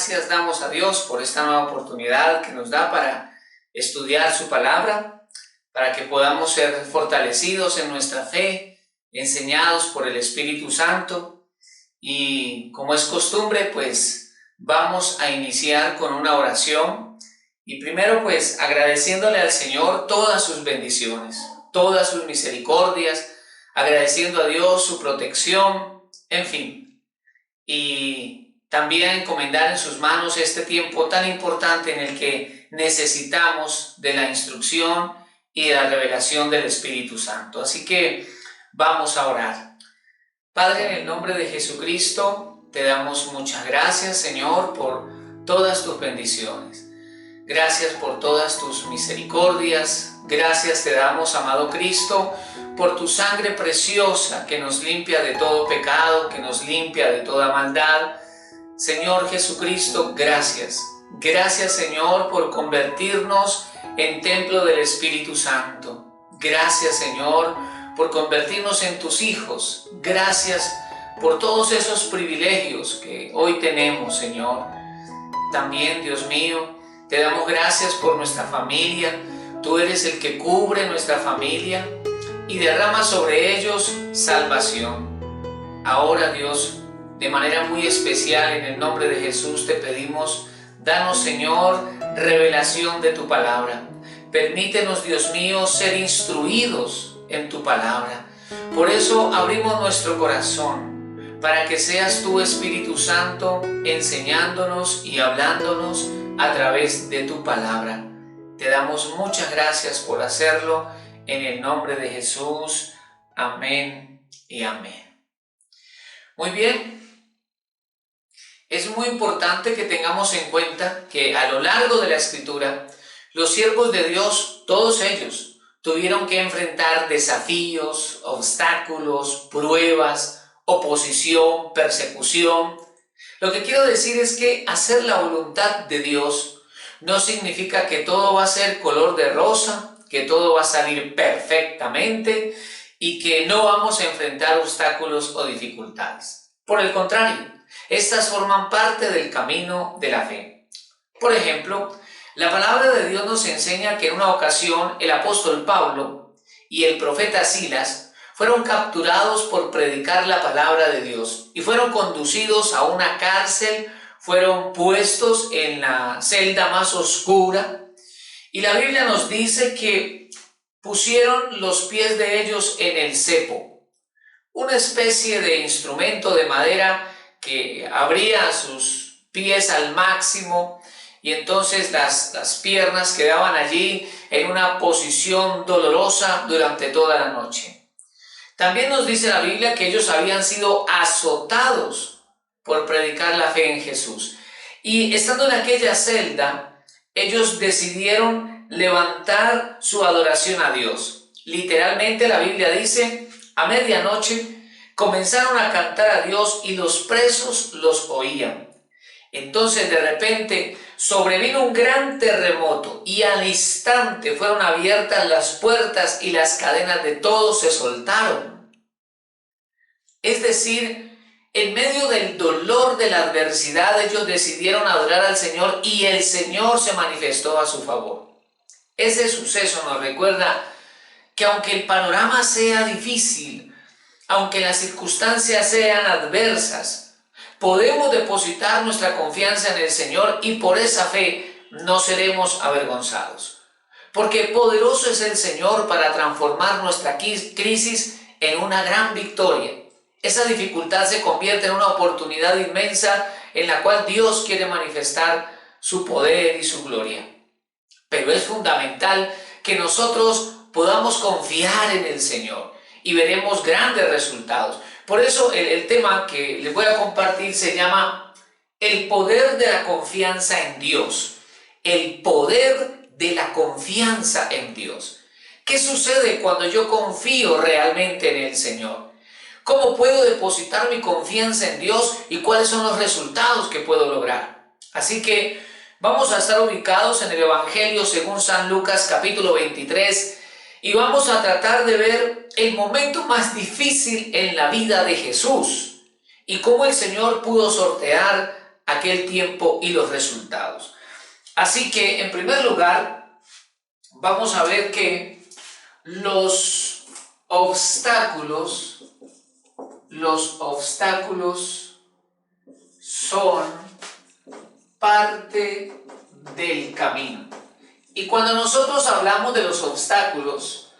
Gracias damos a Dios por esta nueva oportunidad que nos da para estudiar su palabra, para que podamos ser fortalecidos en nuestra fe, enseñados por el Espíritu Santo. Y como es costumbre, pues vamos a iniciar con una oración. Y primero, pues agradeciéndole al Señor todas sus bendiciones, todas sus misericordias, agradeciendo a Dios su protección, en fin. Y también encomendar en sus manos este tiempo tan importante en el que necesitamos de la instrucción y de la revelación del Espíritu Santo. Así que vamos a orar. Padre, en el nombre de Jesucristo, te damos muchas gracias, Señor, por todas tus bendiciones. Gracias por todas tus misericordias. Gracias te damos, amado Cristo, por tu sangre preciosa que nos limpia de todo pecado, que nos limpia de toda maldad. Señor Jesucristo, gracias. Gracias, Señor, por convertirnos en templo del Espíritu Santo. Gracias, Señor, por convertirnos en tus hijos. Gracias por todos esos privilegios que hoy tenemos, Señor. También, Dios mío, te damos gracias por nuestra familia. Tú eres el que cubre nuestra familia y derrama sobre ellos salvación. Ahora, Dios, de manera muy especial, en el nombre de Jesús te pedimos, danos, Señor, revelación de tu palabra. Permítenos, Dios mío, ser instruidos en tu palabra. Por eso abrimos nuestro corazón, para que seas tú, Espíritu Santo, enseñándonos y hablándonos a través de tu palabra. Te damos muchas gracias por hacerlo, en el nombre de Jesús. Amén y amén. Muy bien. Es muy importante que tengamos en cuenta que a lo largo de la Escritura, los siervos de Dios, todos ellos, tuvieron que enfrentar desafíos, obstáculos, pruebas, oposición, persecución. Lo que quiero decir es que hacer la voluntad de Dios no significa que todo va a ser color de rosa, que todo va a salir perfectamente y que no vamos a enfrentar obstáculos o dificultades. Por el contrario, estas forman parte del camino de la fe. Por ejemplo, la palabra de Dios nos enseña que en una ocasión el apóstol Pablo y el profeta Silas fueron capturados por predicar la palabra de Dios y fueron conducidos a una cárcel, fueron puestos en la celda más oscura y la Biblia nos dice que pusieron los pies de ellos en el cepo, una especie de instrumento de madera que abría sus pies al máximo y entonces las piernas quedaban allí en una posición dolorosa durante toda la noche. También nos dice la Biblia que ellos habían sido azotados por predicar la fe en Jesús. Y estando en aquella celda, ellos decidieron levantar su adoración a Dios. Literalmente la Biblia dice, a medianoche comenzaron a cantar a Dios y los presos los oían. Entonces de repente sobrevino un gran terremoto y al instante fueron abiertas las puertas y las cadenas de todos se soltaron. Es decir, en medio del dolor de la adversidad ellos decidieron adorar al Señor y el Señor se manifestó a su favor. Ese suceso nos recuerda que aunque el panorama sea difícil, aunque las circunstancias sean adversas, podemos depositar nuestra confianza en el Señor y por esa fe no seremos avergonzados. Porque poderoso es el Señor para transformar nuestra crisis en una gran victoria. Esa dificultad se convierte en una oportunidad inmensa en la cual Dios quiere manifestar su poder y su gloria. Pero es fundamental que nosotros podamos confiar en el Señor y veremos grandes resultados. Por eso el tema que les voy a compartir se llama el poder de la confianza en Dios. El poder de la confianza en Dios. ¿Qué sucede cuando yo confío realmente en el Señor? ¿Cómo puedo depositar mi confianza en Dios y cuáles son los resultados que puedo lograr? Así que vamos a estar ubicados en el Evangelio según San Lucas capítulo 23 y vamos a tratar de ver el momento más difícil en la vida de Jesús y cómo el Señor pudo sortear aquel tiempo y los resultados. Así que, en primer lugar, vamos a ver que los obstáculos son parte del camino. Y cuando nosotros hablamos de los obstáculos,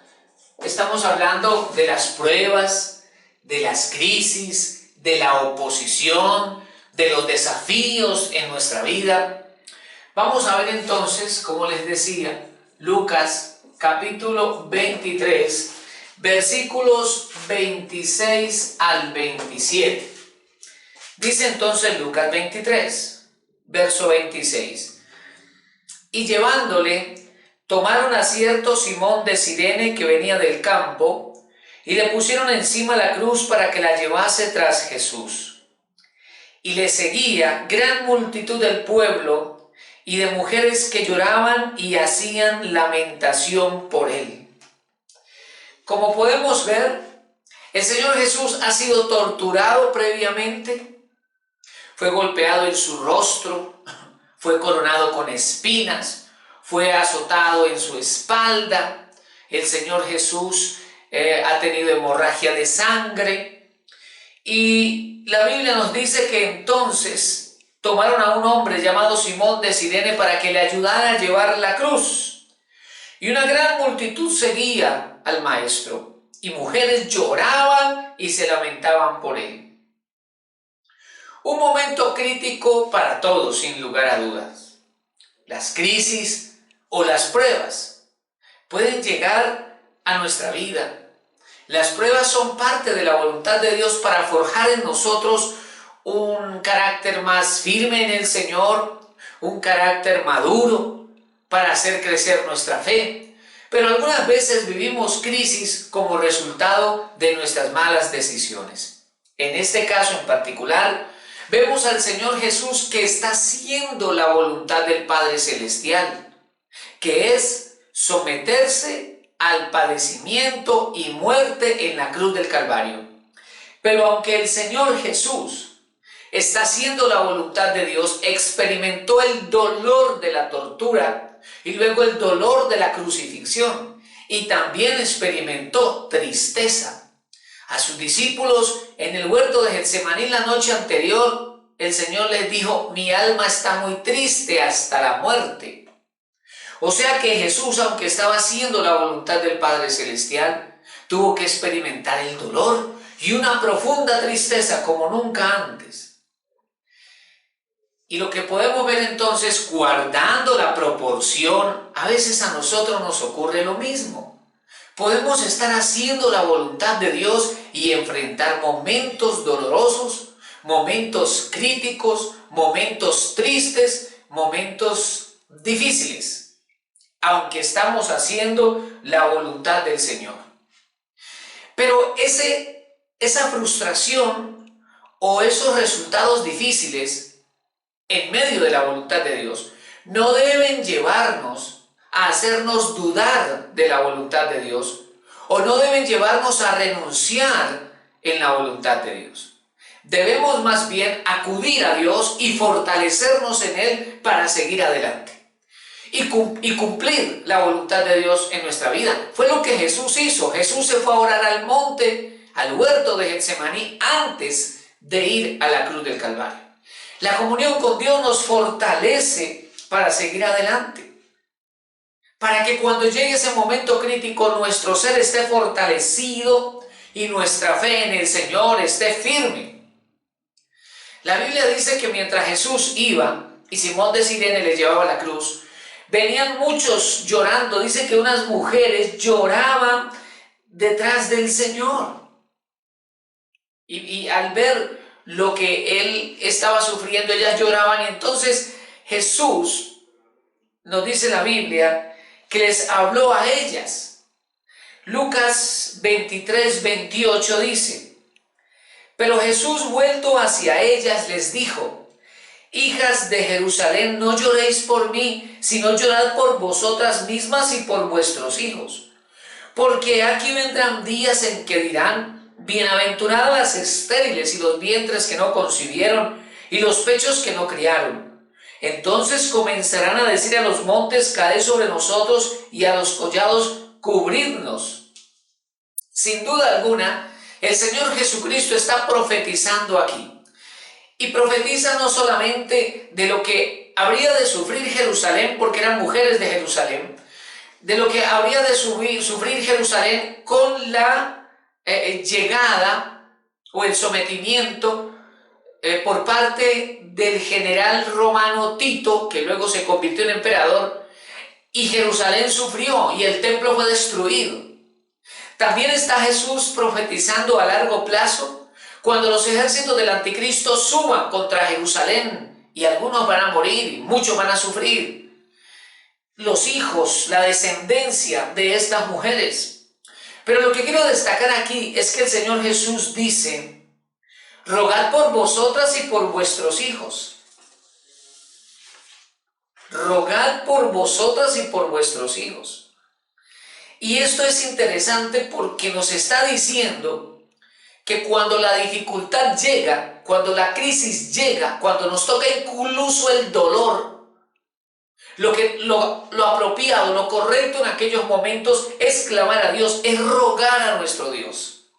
estamos hablando de las pruebas, de las crisis, de la oposición, de los desafíos en nuestra vida. Vamos a ver entonces, como les decía, Lucas capítulo 23, versículos 26 al 27. Dice entonces Lucas 23, verso 26. Y llevándole, tomaron a cierto Simón de Cirene que venía del campo, y le pusieron encima la cruz para que la llevase tras Jesús. Y le seguía gran multitud del pueblo y de mujeres que lloraban y hacían lamentación por él. Como podemos ver, el Señor Jesús ha sido torturado previamente, fue golpeado en su rostro, fue coronado con espinas, fue azotado en su espalda. El Señor Jesús ha tenido hemorragia de sangre. Y la Biblia nos dice que entonces tomaron a un hombre llamado Simón de Cirene para que le ayudara a llevar la cruz. Y una gran multitud seguía al Maestro, y mujeres lloraban y se lamentaban por él. Un momento crítico para todos, sin lugar a dudas. Las crisis o las pruebas pueden llegar a nuestra vida. Las pruebas son parte de la voluntad de Dios para forjar en nosotros un carácter más firme en el Señor, un carácter maduro para hacer crecer nuestra fe. Pero algunas veces vivimos crisis como resultado de nuestras malas decisiones. En este caso en particular, vemos al Señor Jesús que está haciendo la voluntad del Padre Celestial, que es someterse al padecimiento y muerte en la cruz del Calvario. Pero aunque el Señor Jesús está haciendo la voluntad de Dios, experimentó el dolor de la tortura y luego el dolor de la crucifixión, y también experimentó tristeza. A sus discípulos en el huerto de Getsemaní la noche anterior, el Señor les dijo: mi alma está muy triste hasta la muerte. O sea que Jesús, aunque estaba haciendo la voluntad del Padre Celestial, tuvo que experimentar el dolor y una profunda tristeza como nunca antes. Y lo que podemos ver entonces, guardando la proporción, a veces a nosotros nos ocurre lo mismo. Podemos estar haciendo la voluntad de Dios y enfrentar momentos dolorosos, momentos críticos, momentos tristes, momentos difíciles, aunque estamos haciendo la voluntad del Señor. Pero esa frustración o esos resultados difíciles en medio de la voluntad de Dios no deben llevarnos a hacernos dudar de la voluntad de Dios, o no deben llevarnos a renunciar en la voluntad de Dios. Debemos más bien acudir a Dios y fortalecernos en Él para seguir adelante y cumplir la voluntad de Dios en nuestra vida. Fue lo que Jesús hizo. Jesús se fue a orar al monte, al huerto de Getsemaní, antes de ir a la cruz del Calvario. La comunión con Dios nos fortalece para seguir adelante, para que cuando llegue ese momento crítico nuestro ser esté fortalecido y nuestra fe en el Señor esté firme. La Biblia dice que mientras Jesús iba y Simón de Cirene le llevaba la cruz, venían muchos llorando. Dice que unas mujeres lloraban detrás del Señor. Y al ver lo que él estaba sufriendo, ellas lloraban, y entonces Jesús, nos dice la Biblia, que les habló a ellas. Lucas 23, 28 dice: pero Jesús, vuelto hacia ellas, les dijo: hijas de Jerusalén, no lloréis por mí, sino llorad por vosotras mismas y por vuestros hijos. Porque aquí vendrán días en que dirán: bienaventuradas las estériles y los vientres que no concibieron, y los pechos que no criaron. Entonces comenzarán a decir a los montes, caed sobre nosotros, y a los collados, cubridnos. Sin duda alguna, el Señor Jesucristo está profetizando aquí. Y profetiza no solamente de lo que habría de sufrir Jerusalén, porque eran mujeres de Jerusalén, de lo que habría de sufrir Jerusalén con la llegada o el sometimiento por parte del general romano Tito, que luego se convirtió en emperador, y Jerusalén sufrió y el templo fue destruido. También está Jesús profetizando a largo plazo, cuando los ejércitos del anticristo suban contra Jerusalén, y algunos van a morir y muchos van a sufrir. Los hijos, la descendencia de estas mujeres. Pero lo que quiero destacar aquí es que el Señor Jesús dice, rogad por vosotras y por vuestros hijos. Rogad por vosotras y por vuestros hijos. Y esto es interesante porque nos está diciendo que cuando la dificultad llega, cuando la crisis llega, cuando nos toca incluso el dolor, lo apropiado, lo correcto en aquellos momentos es clamar a Dios, es rogar a nuestro Dios.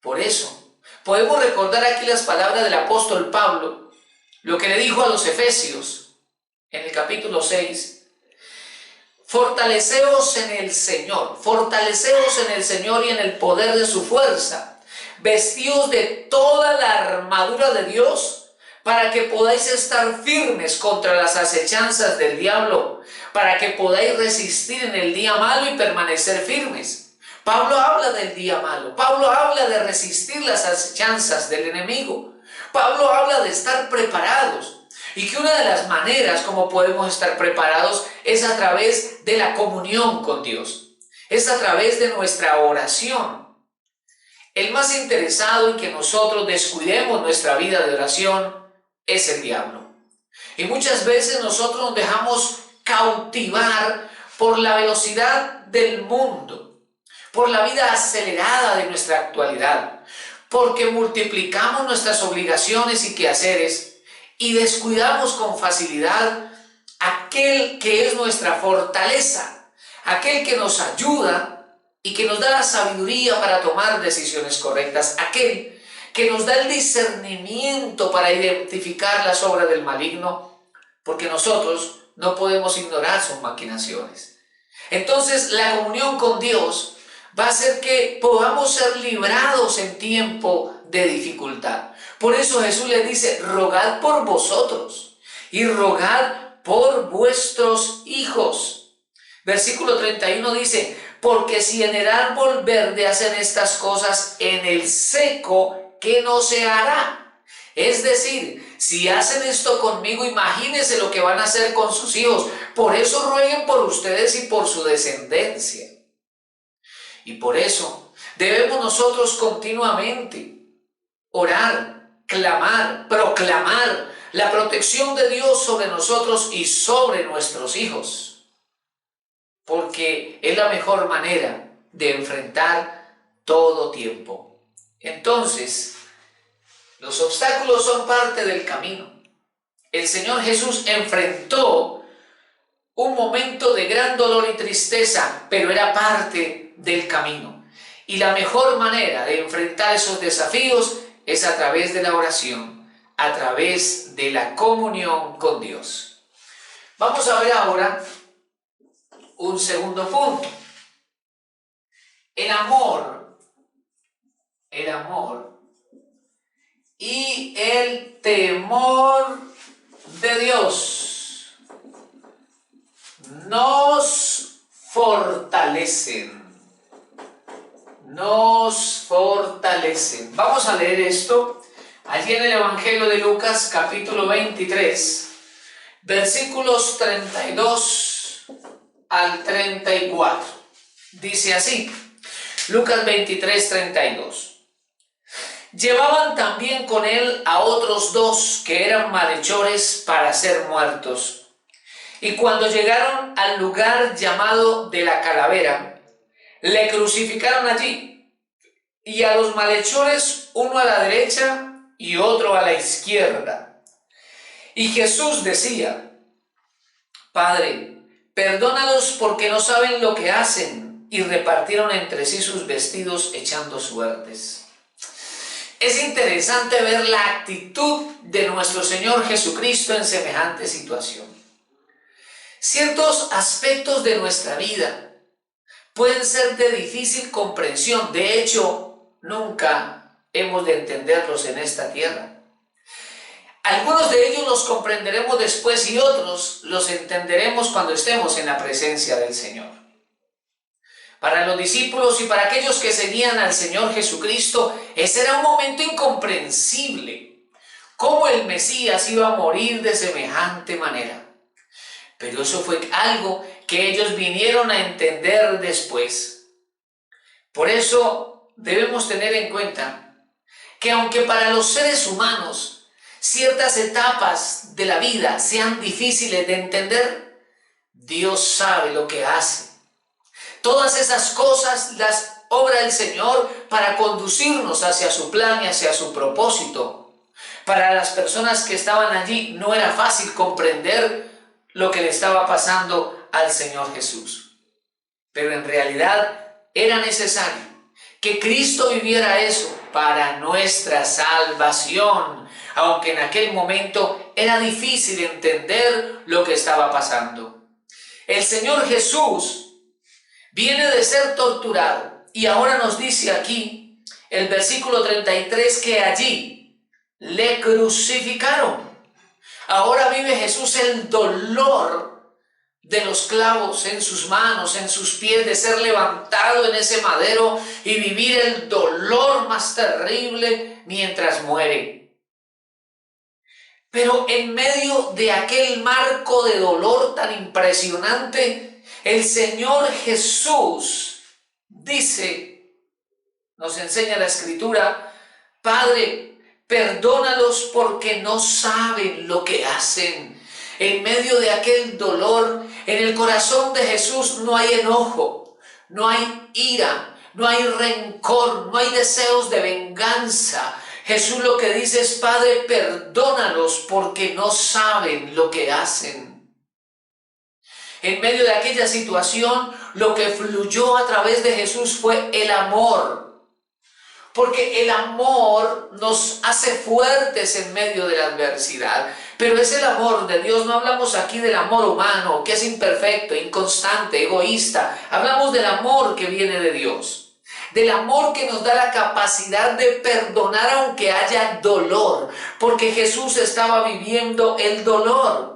Por eso, podemos recordar aquí las palabras del apóstol Pablo, lo que le dijo a los Efesios en el capítulo 6, fortaleceos en el Señor y en el poder de su fuerza, vestíos de toda la armadura de Dios, para que podáis estar firmes contra las acechanzas del diablo, para que podáis resistir en el día malo y permanecer firmes. Pablo habla del día malo, Pablo habla de resistir las acechanzas del enemigo, Pablo habla de estar preparados, y que una de las maneras como podemos estar preparados es a través de la comunión con Dios, es a través de nuestra oración. El más interesado en que nosotros descuidemos nuestra vida de oración es el diablo. Y muchas veces nosotros nos dejamos cautivar por la velocidad del mundo, por la vida acelerada de nuestra actualidad, porque multiplicamos nuestras obligaciones y quehaceres y descuidamos con facilidad aquel que es nuestra fortaleza, aquel que nos ayuda y que nos da la sabiduría para tomar decisiones correctas, aquel que nos da el discernimiento para identificar las obras del maligno, porque nosotros no podemos ignorar sus maquinaciones. Entonces, la comunión con Dios va a hacer que podamos ser librados en tiempo de dificultad. Por eso Jesús les dice, rogad por vosotros y rogad por vuestros hijos. Versículo 31 dice, porque si en el árbol verde hacen estas cosas, en el seco, ¿qué no se hará? Es decir, si hacen esto conmigo, imagínense lo que van a hacer con sus hijos. Por eso rueguen por ustedes y por su descendencia. Y por eso debemos nosotros continuamente orar, clamar, proclamar la protección de Dios sobre nosotros y sobre nuestros hijos. Porque es la mejor manera de enfrentar todo tiempo. Entonces, los obstáculos son parte del camino. El Señor Jesús enfrentó un momento de gran dolor y tristeza, pero era parte del camino. Y la mejor manera de enfrentar esos desafíos es a través de la oración, a través de la comunión con Dios. Vamos a ver ahora un segundo punto. El amor y el temor de Dios nos fortalecen. Vamos a leer esto allí en el Evangelio de Lucas, capítulo 23, versículos 32 al 34. Dice así, Lucas 23, 32. Llevaban también con él a otros dos que eran malhechores para ser muertos. Y cuando llegaron al lugar llamado de la Calavera, le crucificaron allí, y a los malhechores, uno a la derecha y otro a la izquierda. Y Jesús decía: Padre, perdónalos porque no saben lo que hacen. Y repartieron entre sí sus vestidos echando suertes. Es interesante ver la actitud de nuestro Señor Jesucristo en semejante situación. Ciertos aspectos de nuestra vida pueden ser de difícil comprensión. De hecho, nunca hemos de entenderlos en esta tierra. Algunos de ellos los comprenderemos después y otros los entenderemos cuando estemos en la presencia del Señor. Para los discípulos y para aquellos que seguían al Señor Jesucristo, ese era un momento incomprensible. ¿Cómo el Mesías iba a morir de semejante manera? Pero eso fue algo que ellos vinieron a entender después. Por eso debemos tener en cuenta que aunque para los seres humanos ciertas etapas de la vida sean difíciles de entender, Dios sabe lo que hace. Todas esas cosas las obra el Señor para conducirnos hacia su plan y hacia su propósito. Para las personas que estaban allí no era fácil comprender lo que le estaba pasando al Señor Jesús. Pero en realidad era necesario que Cristo viviera eso para nuestra salvación, aunque en aquel momento era difícil entender lo que estaba pasando. El Señor Jesús viene de ser torturado y ahora nos dice aquí el versículo 33 que allí le crucificaron. Ahora vive Jesús el dolor de los clavos en sus manos, en sus pies, de ser levantado en ese madero y vivir el dolor más terrible mientras muere. Pero en medio de aquel marco de dolor tan impresionante, el Señor Jesús dice, nos enseña la Escritura: Padre, perdónalos porque no saben lo que hacen. En medio de aquel dolor, en el corazón de Jesús no hay enojo, no hay ira, no hay rencor, no hay deseos de venganza. Jesús lo que dice es: Padre, perdónalos porque no saben lo que hacen. En medio de aquella situación, lo que fluyó a través de Jesús fue el amor. Porque el amor nos hace fuertes en medio de la adversidad. Pero es el amor de Dios. No hablamos aquí del amor humano, que es imperfecto, inconstante, egoísta. Hablamos del amor que viene de Dios. Del amor que nos da la capacidad de perdonar aunque haya dolor. Porque Jesús estaba viviendo el dolor.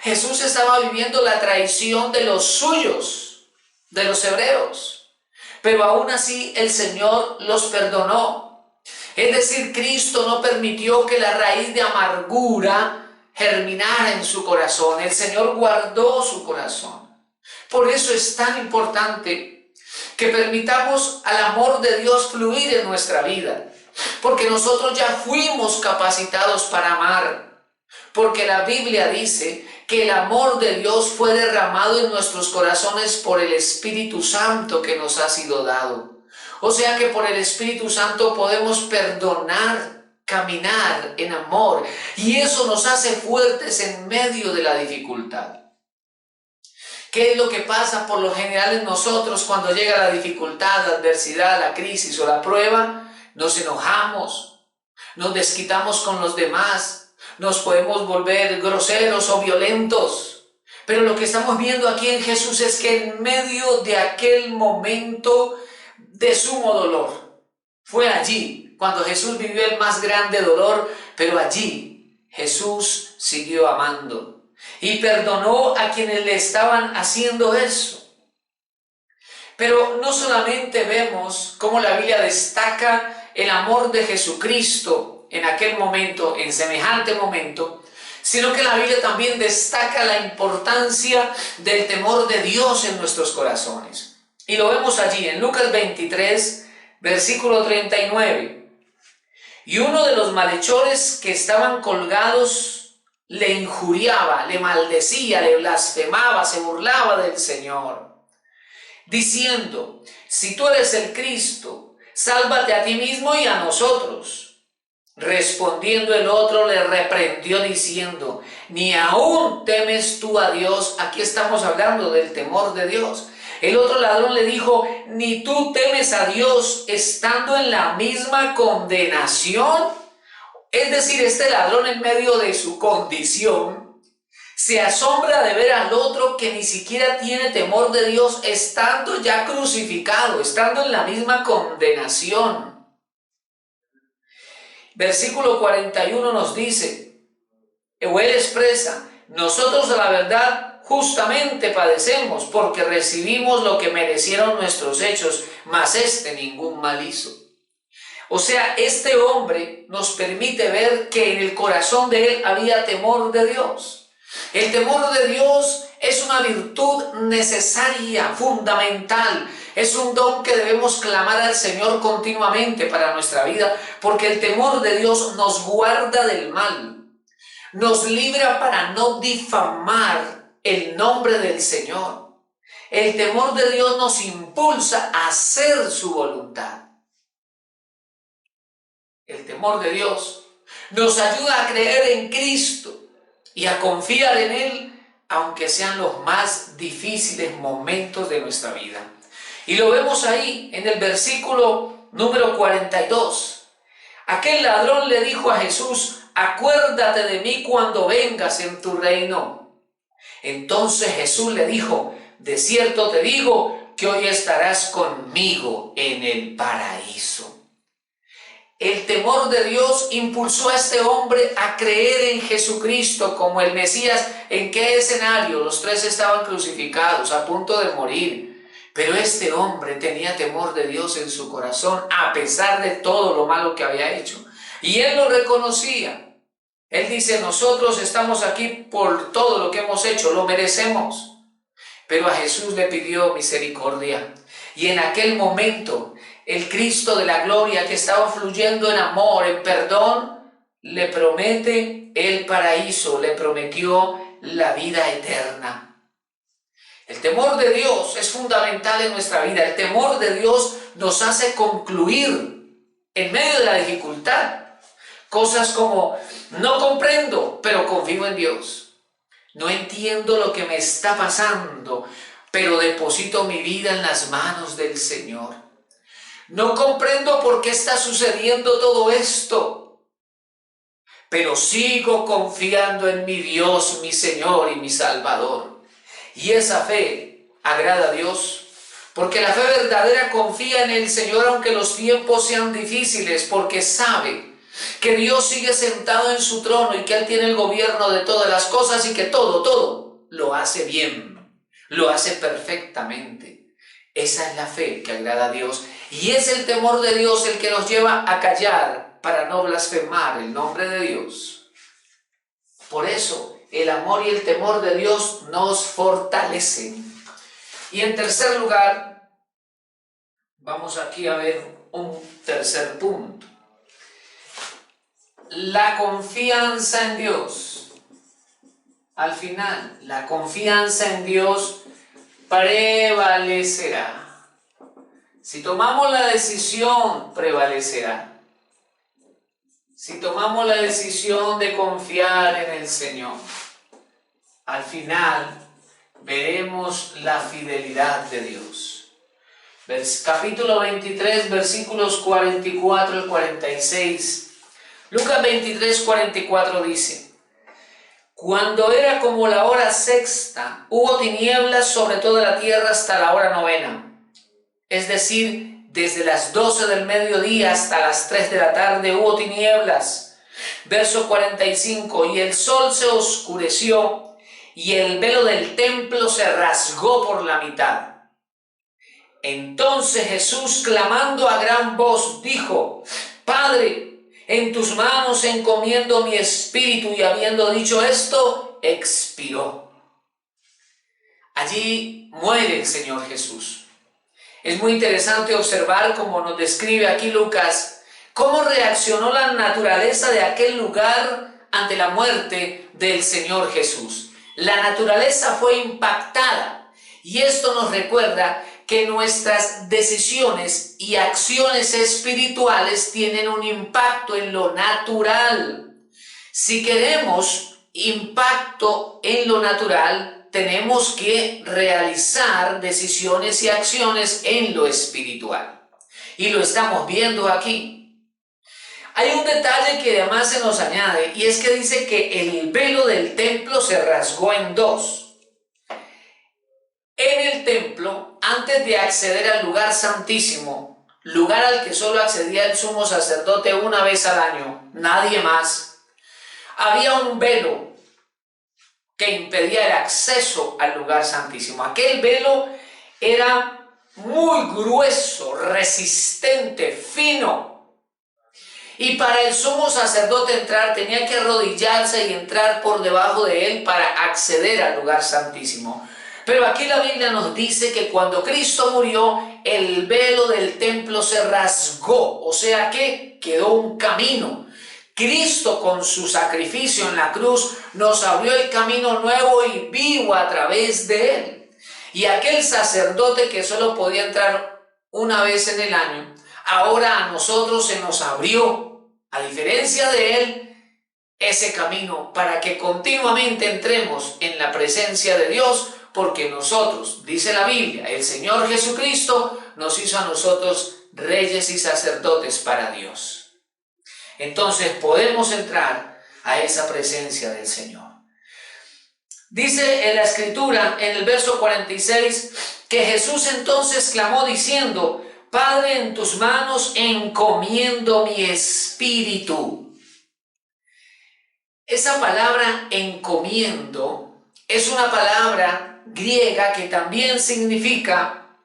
Jesús estaba viviendo la traición de los suyos, de los hebreos, pero aún así el Señor los perdonó. Es decir, Cristo no permitió que la raíz de amargura germinara en su corazón. El Señor guardó su corazón. Por eso es tan importante que permitamos al amor de Dios fluir en nuestra vida, porque nosotros ya fuimos capacitados para amar, porque la Biblia dice que el amor de Dios fue derramado en nuestros corazones por el Espíritu Santo que nos ha sido dado. O sea que por el Espíritu Santo podemos perdonar, caminar en amor, y eso nos hace fuertes en medio de la dificultad. ¿Qué es lo que pasa por lo general en nosotros cuando llega la dificultad, la adversidad, la crisis o la prueba? Nos enojamos, nos desquitamos con los demás, nos podemos volver groseros o violentos. Pero lo que estamos viendo aquí en Jesús es que en medio de aquel momento de sumo dolor, fue allí cuando Jesús vivió el más grande dolor, pero allí Jesús siguió amando y perdonó a quienes le estaban haciendo eso. Pero no solamente vemos cómo la Biblia destaca el amor de Jesucristo en aquel momento, en semejante momento, sino que la Biblia también destaca la importancia del temor de Dios en nuestros corazones. Y lo vemos allí en Lucas 23, versículo 39. Y uno de los malhechores que estaban colgados le injuriaba, le maldecía, le blasfemaba, se burlaba del Señor, diciendo: si tú eres el Cristo, sálvate a ti mismo y a nosotros. Respondiendo el otro le reprendió diciendo: ¿ni aún temes tú a Dios? Aquí estamos hablando del temor de Dios. El otro ladrón le dijo: ¿ni tú temes a Dios estando en la misma condenación? Es decir, este ladrón, en medio de su condición, se asombra de ver al otro que ni siquiera tiene temor de Dios, estando ya crucificado, estando en la misma condenación. Versículo 41 nos dice, o él expresa: nosotros a la verdad justamente padecemos, porque recibimos lo que merecieron nuestros hechos, mas este ningún mal hizo. O sea, este hombre nos permite ver que en el corazón de él había temor de Dios. El temor de Dios es una virtud necesaria, fundamental. Es un don que debemos clamar al Señor continuamente para nuestra vida, porque el temor de Dios nos guarda del mal, nos libra para no difamar el nombre del Señor. El temor de Dios nos impulsa a hacer su voluntad. El temor de Dios nos ayuda a creer en Cristo y a confiar en Él, aunque sean los más difíciles momentos de nuestra vida. Y lo vemos ahí en el versículo número 42. Aquel ladrón le dijo a Jesús: acuérdate de mí cuando vengas en tu reino. Entonces Jesús le dijo: de cierto te digo que hoy estarás conmigo en el paraíso. El temor de Dios impulsó a este hombre a creer en Jesucristo como el Mesías. ¿En qué escenario? Los tres estaban crucificados, a punto de morir. Pero este hombre tenía temor de Dios en su corazón, a pesar de todo lo malo que había hecho. Y él lo reconocía. Él dice: nosotros estamos aquí por todo lo que hemos hecho, lo merecemos. Pero a Jesús le pidió misericordia. Y en aquel momento, el Cristo de la gloria, que estaba fluyendo en amor, en perdón, le promete el paraíso, le prometió la vida eterna. El temor de Dios es fundamental en nuestra vida. El temor de Dios nos hace concluir en medio de la dificultad cosas como: no comprendo, pero confío en Dios. No entiendo lo que me está pasando, pero deposito mi vida en las manos del Señor. No comprendo por qué está sucediendo todo esto, pero sigo confiando en mi Dios, mi Señor y mi Salvador. Y esa fe agrada a Dios, porque la fe verdadera confía en el Señor aunque los tiempos sean difíciles, porque sabe que Dios sigue sentado en su trono y que Él tiene el gobierno de todas las cosas y que todo lo hace bien, lo hace perfectamente. Esa es la fe que agrada a Dios, y es el temor de Dios el que nos lleva a callar para no blasfemar el nombre de Dios. Por eso el amor y el temor de Dios nos fortalecen. Y en tercer lugar, vamos aquí a ver un tercer punto: la confianza en Dios. Al final, la confianza en Dios prevalecerá. Si tomamos la decisión, prevalecerá. Si tomamos la decisión de confiar en el Señor, al final veremos la fidelidad de Dios. Capítulo 23, versículos 44 al 46. Lucas 23, 44 dice: cuando era como la hora sexta, hubo tinieblas sobre toda la tierra hasta la hora novena. Es decir, desde las 12 del mediodía hasta las 3 de la tarde hubo tinieblas. Verso 45, y el sol se oscureció, y el velo del templo se rasgó por la mitad. Entonces Jesús, clamando a gran voz, dijo: Padre, en tus manos encomiendo mi espíritu. Y habiendo dicho esto, expiró. Allí muere el Señor Jesús. Es muy interesante observar, como nos describe aquí Lucas, cómo reaccionó la naturaleza de aquel lugar ante la muerte del Señor Jesús. La naturaleza fue impactada, y esto nos recuerda que nuestras decisiones y acciones espirituales tienen un impacto en lo natural. Si queremos impacto en lo natural, tenemos que realizar decisiones y acciones en lo espiritual. Y lo estamos viendo aquí. Hay un detalle que además se nos añade, y es que dice que el velo del templo se rasgó en dos. En el templo, antes de acceder al lugar santísimo, lugar al que solo accedía el sumo sacerdote una vez al año, nadie más, había un velo que impedía el acceso al lugar santísimo. Aquel velo era muy grueso, resistente, fino. Y para el sumo sacerdote entrar tenía que arrodillarse y entrar por debajo de él para acceder al lugar santísimo. Pero aquí la Biblia nos dice que cuando Cristo murió, el velo del templo se rasgó, o sea que quedó un camino. Cristo con su sacrificio en la cruz nos abrió el camino nuevo y vivo a través de él. Y aquel sacerdote que solo podía entrar una vez en el año, ahora a nosotros se nos abrió, a diferencia de él, ese camino para que continuamente entremos en la presencia de Dios, porque nosotros, dice la Biblia, el Señor Jesucristo nos hizo a nosotros reyes y sacerdotes para Dios. Entonces podemos entrar a esa presencia del Señor. Dice en la Escritura, en el verso 46, que Jesús entonces clamó diciendo: Padre, en tus manos encomiendo mi espíritu. Esa palabra encomiendo es una palabra griega que también significa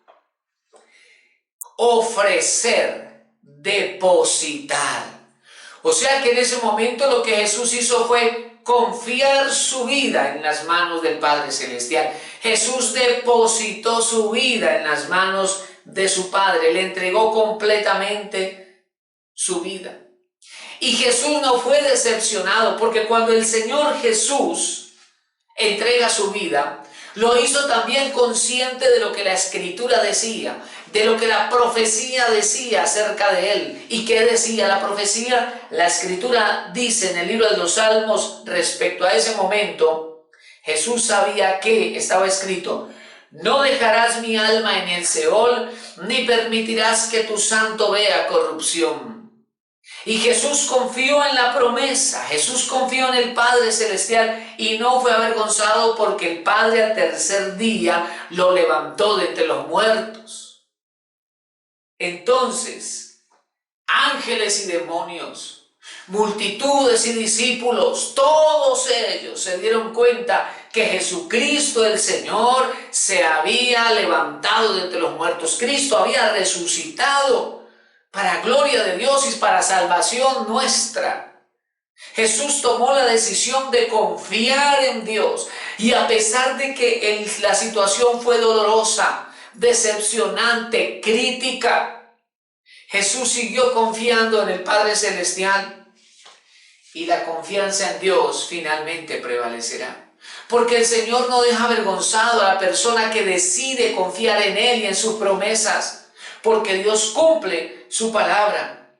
ofrecer, depositar. O sea que en ese momento lo que Jesús hizo fue confiar su vida en las manos del Padre Celestial. Jesús depositó su vida en las manos de su Padre, le entregó completamente su vida. Y Jesús no fue decepcionado, porque cuando el Señor Jesús entrega su vida, lo hizo también consciente de lo que la Escritura decía, de lo que la profecía decía acerca de él. ¿Y qué decía la profecía? La Escritura dice en el libro de los Salmos respecto a ese momento, Jesús sabía que estaba escrito: no dejarás mi alma en el Seol, ni permitirás que tu santo vea corrupción. Y Jesús confió en la promesa, Jesús confió en el Padre Celestial y no fue avergonzado, porque el Padre al tercer día lo levantó de entre los muertos. Entonces, ángeles y demonios, multitudes y discípulos, todos ellos se dieron cuenta que Jesucristo el Señor se había levantado de entre los muertos. Cristo había resucitado para gloria de Dios y para salvación nuestra. Jesús tomó la decisión de confiar en Dios, y a pesar de que la situación fue dolorosa, decepcionante, crítica, Jesús siguió confiando en el Padre Celestial, y la confianza en Dios finalmente prevalecerá. Porque el Señor no deja avergonzado a la persona que decide confiar en Él y en sus promesas, porque Dios cumple su palabra.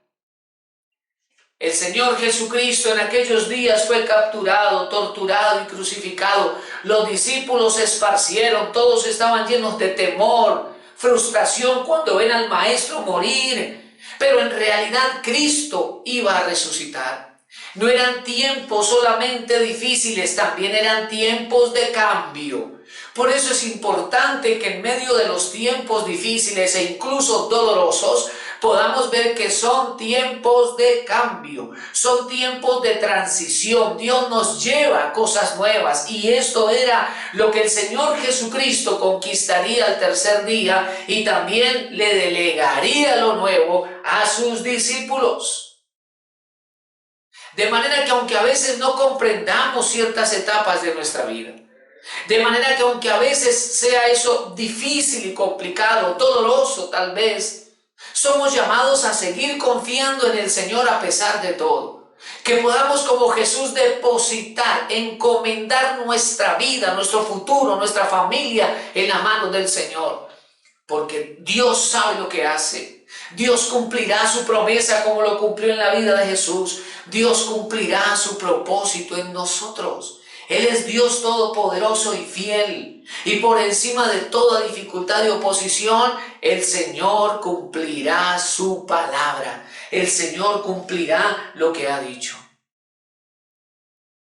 El Señor Jesucristo en aquellos días fue capturado, torturado y crucificado. Los discípulos se esparcieron, todos estaban llenos de temor, frustración cuando ven al Maestro morir. Pero en realidad Cristo iba a resucitar. No eran tiempos solamente difíciles, también eran tiempos de cambio. Por eso es importante que en medio de los tiempos difíciles e incluso dolorosos, podamos ver que son tiempos de cambio, son tiempos de transición. Dios nos lleva a cosas nuevas, y esto era lo que el Señor Jesucristo conquistaría al tercer día, y también le delegaría lo nuevo a sus discípulos. De manera que aunque a veces no comprendamos ciertas etapas de nuestra vida, de manera que aunque a veces sea eso difícil y complicado, doloroso tal vez, somos llamados a seguir confiando en el Señor a pesar de todo. Que podamos, como Jesús, depositar, encomendar nuestra vida, nuestro futuro, nuestra familia en la mano del Señor. porque Dios sabe lo que hace. Dios cumplirá su promesa como lo cumplió en la vida de Jesús. Dios cumplirá su propósito en nosotros. Él es Dios todopoderoso y fiel. Y por encima de toda dificultad y oposición, el Señor cumplirá su palabra. El Señor cumplirá lo que ha dicho.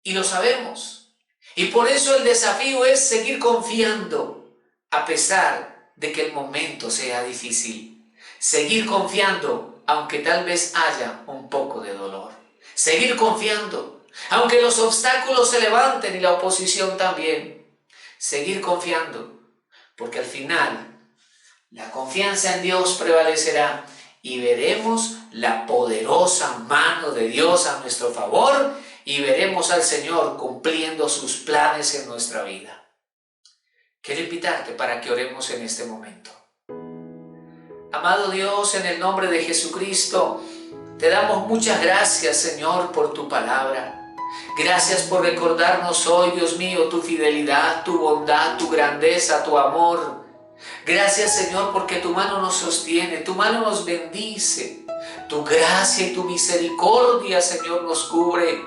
Y lo sabemos. Y por eso el desafío es seguir confiando, a pesar de que el momento sea difícil. Seguir confiando, aunque tal vez haya un poco de dolor. Seguir confiando, aunque los obstáculos se levanten y la oposición también. Seguir confiando, porque al final la confianza en Dios prevalecerá y veremos la poderosa mano de Dios a nuestro favor y veremos al Señor cumpliendo sus planes en nuestra vida. Quiero invitarte para que oremos en este momento. Amado Dios, en el nombre de Jesucristo, te damos muchas gracias, Señor, por tu palabra. Gracias por recordarnos hoy, Dios mío, tu fidelidad, tu bondad, tu grandeza, tu amor. Gracias, Señor, porque tu mano nos sostiene, tu mano nos bendice. Tu gracia y tu misericordia, Señor, nos cubre.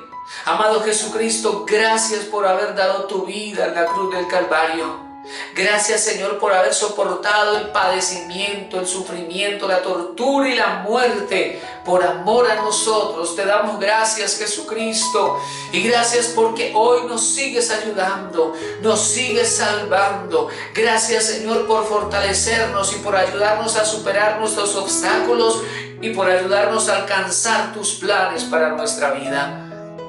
Amado Jesucristo, gracias por haber dado tu vida en la cruz del Calvario. Gracias, Señor, por haber soportado el padecimiento, el sufrimiento, la tortura y la muerte por amor a nosotros. Te damos gracias, Jesucristo, y gracias porque hoy nos sigues ayudando, nos sigues salvando. Gracias, Señor, por fortalecernos y por ayudarnos a superar nuestros obstáculos y por ayudarnos a alcanzar tus planes para nuestra vida.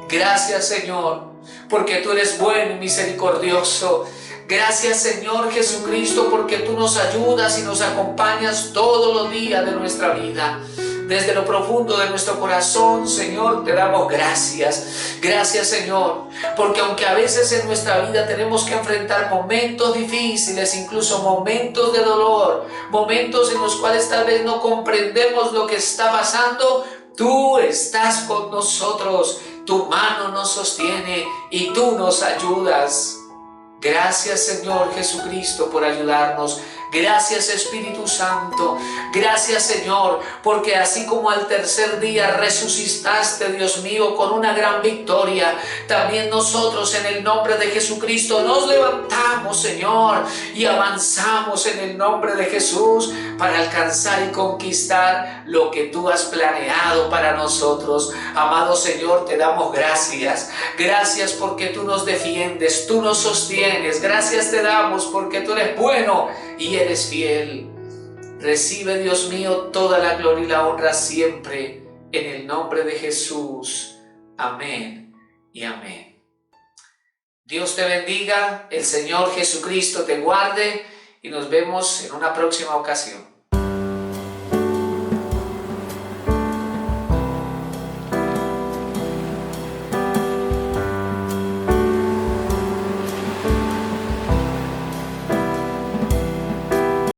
Gracias, Señor, porque tú eres bueno y misericordioso. Gracias, Señor Jesucristo, porque tú nos ayudas y nos acompañas todos los días de nuestra vida. Desde lo profundo de nuestro corazón, Señor, te damos gracias. Gracias, Señor, porque aunque a veces en nuestra vida tenemos que enfrentar momentos difíciles, incluso momentos de dolor, momentos en los cuales tal vez no comprendemos lo que está pasando, tú estás con nosotros, tu mano nos sostiene y tú nos ayudas. Gracias, Señor Jesucristo, por ayudarnos. Gracias, Espíritu Santo. Gracias, Señor, porque así como al tercer día resucitaste, Dios mío, con una gran victoria, también nosotros en el nombre de Jesucristo nos levantamos, Señor, y avanzamos en el nombre de Jesús para alcanzar y conquistar lo que tú has planeado para nosotros. Amado Señor, te damos gracias. Gracias porque tú nos defiendes, tú nos sostienes. Gracias te damos porque tú eres bueno y eres fiel. Recibe, Dios mío, toda la gloria y la honra siempre, en el nombre de Jesús. Amén y amén. Dios te bendiga, el Señor Jesucristo te guarde y nos vemos en una próxima ocasión.